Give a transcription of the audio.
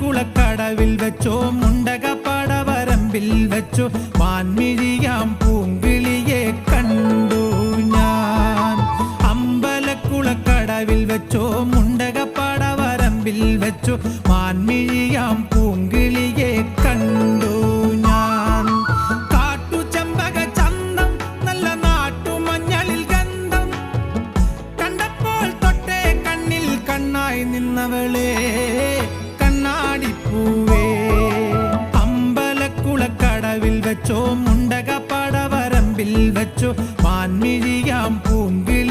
അമ്പലക്കുളക്കടവിൽ വെച്ചോ മുണ്ടകപ്പടവരമ്പിൽ വെച്ചോ മാൻമിഴിയാം പൂങ്കിളിയെ കണ്ടു ഞാൻ. അമ്പലക്കുളക്കടവിൽ വെച്ചോ മുണ്ടകപ്പടവരമ്പിൽ വെച്ചോ മാൻമിഴിയാം പൂങ്കിളിയെ കണ്ടു ഞാൻ. കാട്ടുചെമ്പക ചന്തം നല്ല നാട്ടുമഞ്ഞളിൽ ഗന്ധം കണ്ടപ്പോൾ തൊട്ടേ കണ്ണിൽ കണ്ണായി നിന്നവളെ കണ്ണാടിപ്പൂവേ. അമ്പലക്കുളക്കടവിൽ വെച്ചോ മുണ്ടകപ്പടവരമ്പിൽ വെച്ചോ മാൻമിഴിയാം പൂങ്കിളി